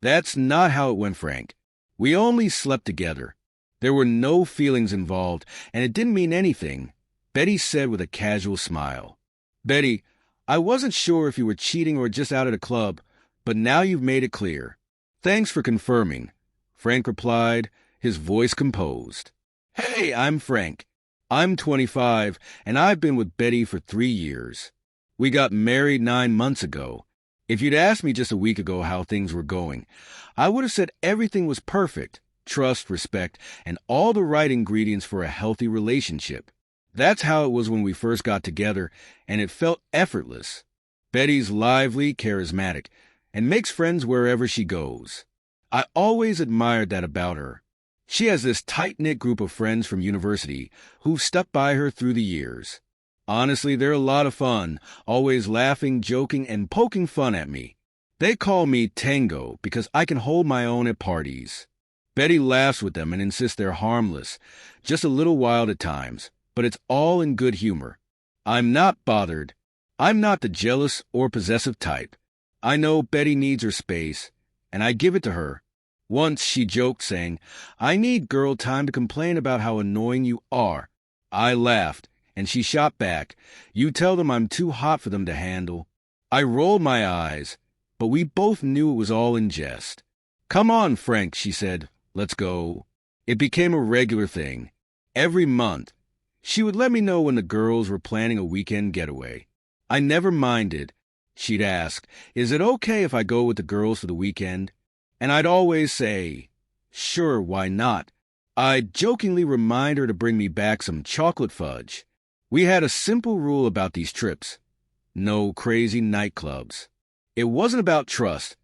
That's not how it went, Frank. We only slept together. There were no feelings involved, and it didn't mean anything, Betty said with a casual smile. Betty, I wasn't sure if you were cheating or just out at a club, but now you've made it clear. Thanks for confirming, Frank replied, his voice composed. Hey, I'm Frank. I'm 25, and I've been with Betty for 3 years. We got married 9 months ago. If you'd asked me just a week ago how things were going, I would have said everything was perfect, trust, respect, and all the right ingredients for a healthy relationship. That's how it was when we first got together, and it felt effortless. Betty's lively, charismatic, and makes friends wherever she goes. I always admired that about her. She has this tight-knit group of friends from university who've stuck by her through the years. Honestly, they're a lot of fun, always laughing, joking, and poking fun at me. They call me Tango because I can hold my own at parties. Betty laughs with them and insists they're harmless, just a little wild at times, but it's all in good humor. I'm not bothered. I'm not the jealous or possessive type. I know Betty needs her space, and I give it to her. Once she joked, saying, I need girl time to complain about how annoying you are. I laughed, and she shot back, you tell them I'm too hot for them to handle. I rolled my eyes, but we both knew it was all in jest. Come on, Frank, she said, let's go. It became a regular thing. Every month, she would let me know when the girls were planning a weekend getaway. I never minded. She'd ask, is it okay if I go with the girls for the weekend? And I'd always say, sure, why not? I'd jokingly remind her to bring me back some chocolate fudge. We had a simple rule about these trips. No crazy nightclubs. It wasn't about trust.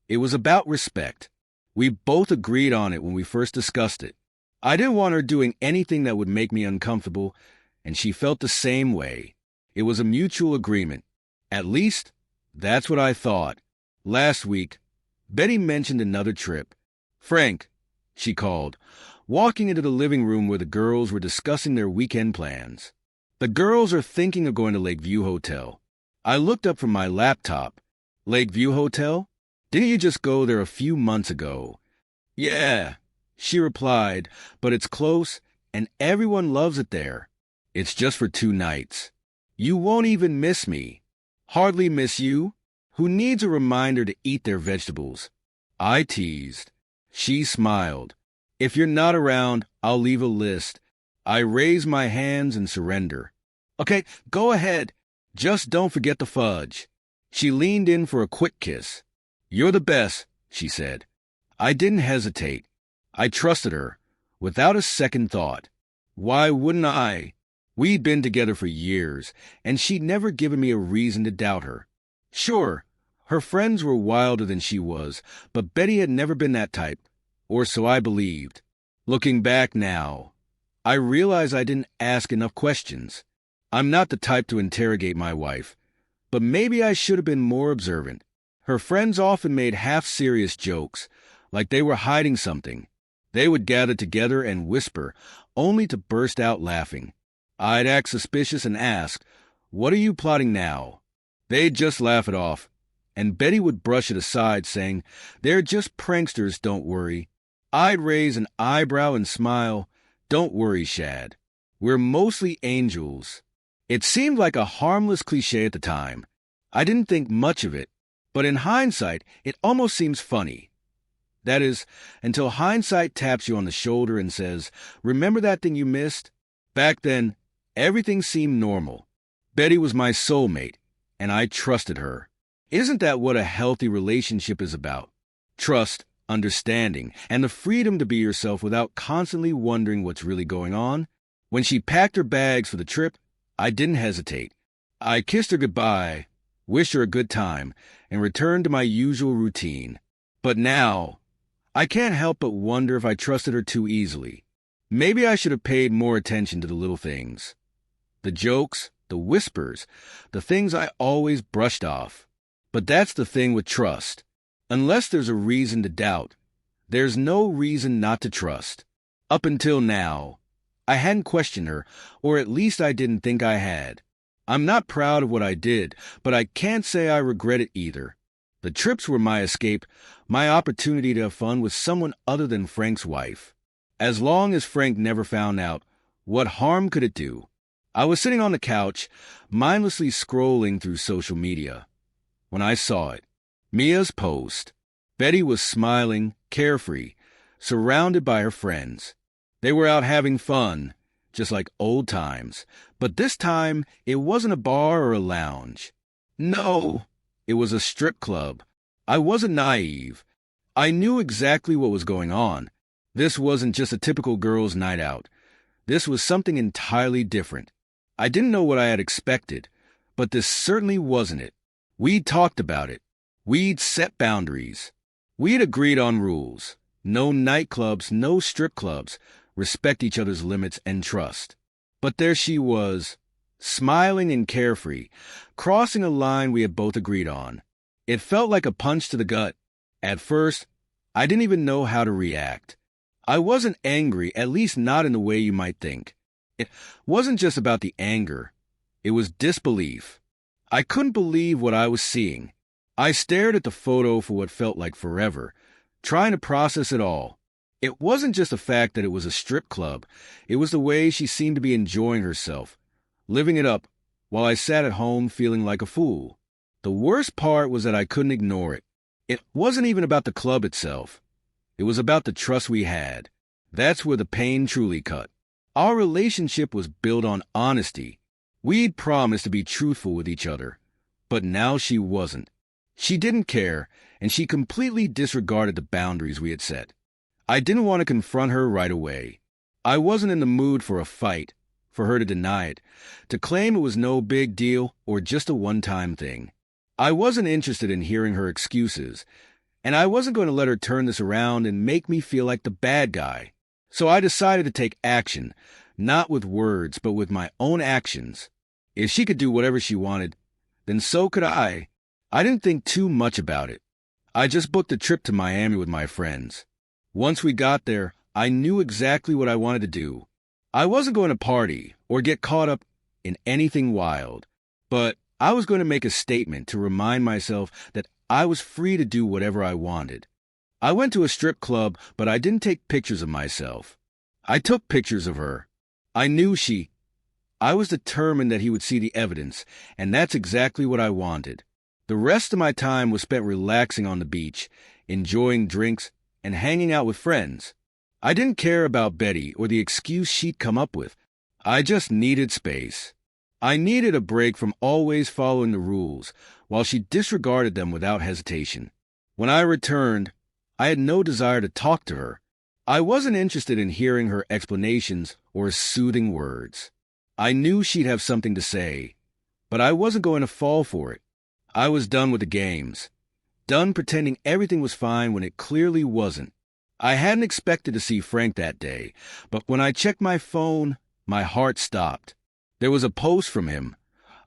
It was about respect. We both agreed on it when we first discussed it. I didn't want her doing anything that would make me uncomfortable, and she felt the same way. It was a mutual agreement. At least, that's what I thought. Last week, Betty mentioned another trip. Frank, she called, walking into the living room where the girls were discussing their weekend plans. The girls are thinking of going to Lakeview Hotel. I looked up from my laptop. Lakeview Hotel? Didn't you just go there a few months ago? Yeah, she replied, but it's close, and everyone loves it there. It's just for 2 nights. You won't even miss me. Hardly miss you? Who needs a reminder to eat their vegetables? I teased. She smiled. If you're not around, I'll leave a list. I raise my hands and surrender. Okay, go ahead. Just don't forget the fudge. She leaned in for a quick kiss. You're the best, she said. I didn't hesitate. I trusted her, without a second thought. Why wouldn't I? We'd been together for years, and she'd never given me a reason to doubt her. Sure, her friends were wilder than she was, but Betty had never been that type, or so I believed. Looking back now, I realize I didn't ask enough questions. I'm not the type to interrogate my wife, but maybe I should have been more observant. Her friends often made half-serious jokes, like they were hiding something. They would gather together and whisper, only to burst out laughing. I'd act suspicious and ask, what are you plotting now? They'd just laugh it off, and Betty would brush it aside, saying, they're just pranksters, don't worry. I'd raise an eyebrow and smile, don't worry, Shad. We're mostly angels. It seemed like a harmless cliche at the time. I didn't think much of it, but in hindsight, it almost seems funny. That is, until hindsight taps you on the shoulder and says, remember that thing you missed? Back then, everything seemed normal. Betty was my soulmate, and I trusted her. Isn't that what a healthy relationship is about? Trust, understanding, and the freedom to be yourself without constantly wondering what's really going on. When she packed her bags for the trip, I didn't hesitate. I kissed her goodbye, wished her a good time, and returned to my usual routine. But now, I can't help but wonder if I trusted her too easily. Maybe I should have paid more attention to the little things. The jokes, the whispers, the things I always brushed off. But that's the thing with trust. Unless there's a reason to doubt, there's no reason not to trust. Up until now, I hadn't questioned her, or at least I didn't think I had. I'm not proud of what I did, but I can't say I regret it either. The trips were my escape, my opportunity to have fun with someone other than Frank's wife. As long as Frank never found out, what harm could it do? I was sitting on the couch, mindlessly scrolling through social media, when I saw it. Mia's post. Betty was smiling, carefree, surrounded by her friends. They were out having fun, just like old times. But this time, it wasn't a bar or a lounge. No, it was a strip club. I wasn't naive. I knew exactly what was going on. This wasn't just a typical girls' night out. This was something entirely different. I didn't know what I had expected, but this certainly wasn't it. We'd talked about it. We'd set boundaries. We'd agreed on rules. No nightclubs, no strip clubs. Respect each other's limits and trust. But there she was, smiling and carefree, crossing a line we had both agreed on. It felt like a punch to the gut. At first, I didn't even know how to react. I wasn't angry, at least not in the way you might think. It wasn't just about the anger. It was disbelief. I couldn't believe what I was seeing. I stared at the photo for what felt like forever, trying to process it all. It wasn't just the fact that it was a strip club. It was the way she seemed to be enjoying herself, living it up, while I sat at home feeling like a fool. The worst part was that I couldn't ignore it. It wasn't even about the club itself. It was about the trust we had. That's where the pain truly cut. Our relationship was built on honesty. We'd promised to be truthful with each other. But now she wasn't. She didn't care, and she completely disregarded the boundaries we had set. I didn't want to confront her right away. I wasn't in the mood for a fight, for her to deny it, to claim it was no big deal or just a one-time thing. I wasn't interested in hearing her excuses, and I wasn't going to let her turn this around and make me feel like the bad guy. So I decided to take action, not with words, but with my own actions. If she could do whatever she wanted, then so could I. I didn't think too much about it. I just booked a trip to Miami with my friends. Once we got there, I knew exactly what I wanted to do. I wasn't going to party or get caught up in anything wild, but I was going to make a statement to remind myself that I was free to do whatever I wanted. I went to a strip club, but I didn't take pictures of myself. I took pictures of her. I knew I was determined that he would see the evidence, and that's exactly what I wanted. The rest of my time was spent relaxing on the beach, enjoying drinks, and hanging out with friends. I didn't care about Betty or the excuse she'd come up with. I just needed space. I needed a break from always following the rules, while she disregarded them without hesitation. When I returned, I had no desire to talk to her. I wasn't interested in hearing her explanations or soothing words. I knew she'd have something to say, but I wasn't going to fall for it. I was done with the games, done pretending everything was fine when it clearly wasn't. I hadn't expected to see Frank that day, but when I checked my phone, my heart stopped. There was a post from him,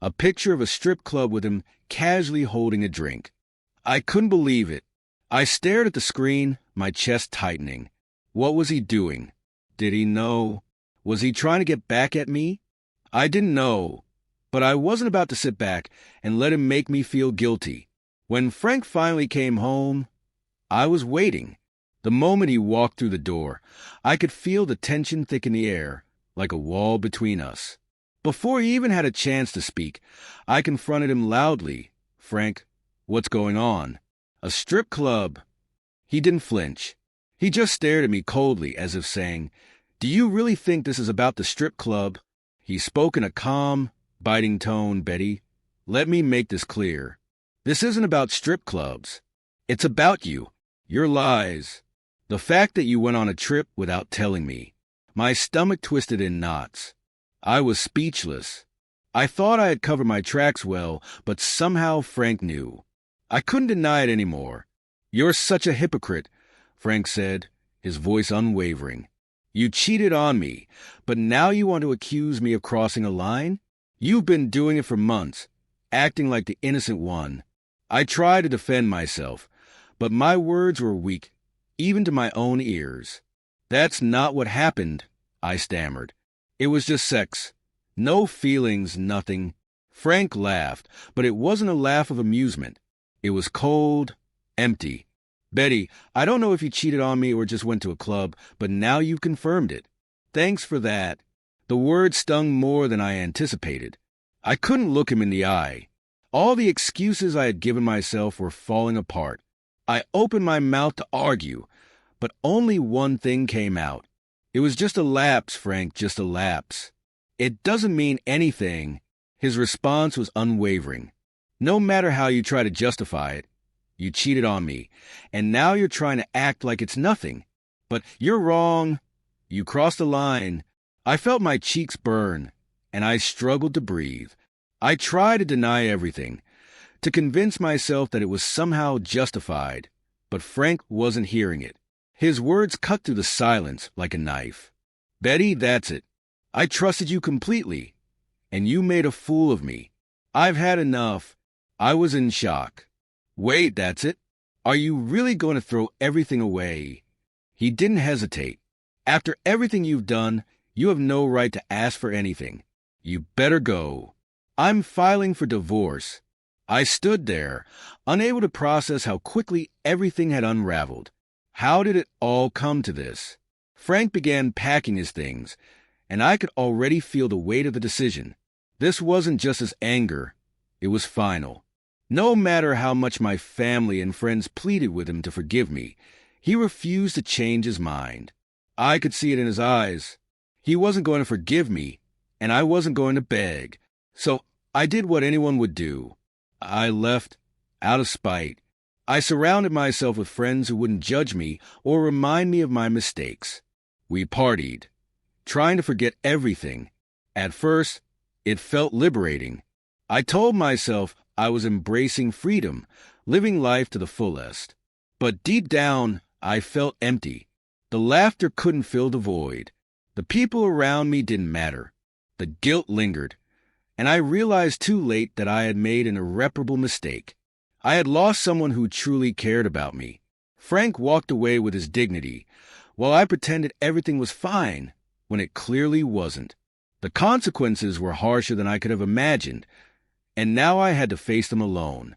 a picture of a strip club with him casually holding a drink. I couldn't believe it. I stared at the screen, my chest tightening. What was he doing? Did he know? Was he trying to get back at me? I didn't know, but I wasn't about to sit back and let him make me feel guilty. When Frank finally came home, I was waiting. The moment he walked through the door, I could feel the tension thicken the air, like a wall between us. Before he even had a chance to speak, I confronted him loudly. "Frank, what's going on?" "A strip club." He didn't flinch. He just stared at me coldly, as if saying, "Do you really think this is about the strip club?" He spoke in a calm, biting tone. "Betty, let me make this clear. This isn't about strip clubs. It's about you, your lies, the fact that you went on a trip without telling me." My stomach twisted in knots. I was speechless. I thought I had covered my tracks well, but somehow Frank knew. I couldn't deny it anymore. "You're such a hypocrite," Frank said, his voice unwavering. "You cheated on me, but now you want to accuse me of crossing a line? You've been doing it for months, acting like the innocent one." I tried to defend myself, but my words were weak, even to my own ears. "That's not what happened," I stammered. "It was just sex. No feelings, nothing." Frank laughed, but it wasn't a laugh of amusement. It was cold, empty. Betty, I don't know if you cheated on me or just went to a club, but now you've confirmed it. Thanks for that. The word stung more than I anticipated. I couldn't look him in the eye. All the excuses I had given myself were falling apart. I opened my mouth to argue, but only one thing came out. It was just a lapse, Frank, just a lapse. It doesn't mean anything. His response was unwavering. No matter how you try to justify it, you cheated on me, and now you're trying to act like it's nothing. But you're wrong. You crossed the line. I felt my cheeks burn, and I struggled to breathe. I tried to deny everything, to convince myself that it was somehow justified, but Frank wasn't hearing it. His words cut through the silence like a knife. Betty, that's it. I trusted you completely, and you made a fool of me. I've had enough. I was in shock. Wait, that's it? Are you really going to throw everything away? He didn't hesitate. After everything you've done, you have no right to ask for anything. You better go. I'm filing for divorce. I stood there, unable to process how quickly everything had unraveled. How did it all come to this? Frank began packing his things, and I could already feel the weight of the decision. This wasn't just his anger. It was final. No matter how much my family and friends pleaded with him to forgive me, he refused to change his mind. I could see it in his eyes. He wasn't going to forgive me, and I wasn't going to beg. So I did what anyone would do. I left out of spite. I surrounded myself with friends who wouldn't judge me or remind me of my mistakes. We partied, trying to forget everything. At first, it felt liberating. I told myself I was embracing freedom, living life to the fullest. But deep down, I felt empty. The laughter couldn't fill the void. The people around me didn't matter. The guilt lingered, and I realized too late that I had made an irreparable mistake. I had lost someone who truly cared about me. Frank walked away with his dignity, while I pretended everything was fine when it clearly wasn't. The consequences were harsher than I could have imagined, and now I had to face them alone.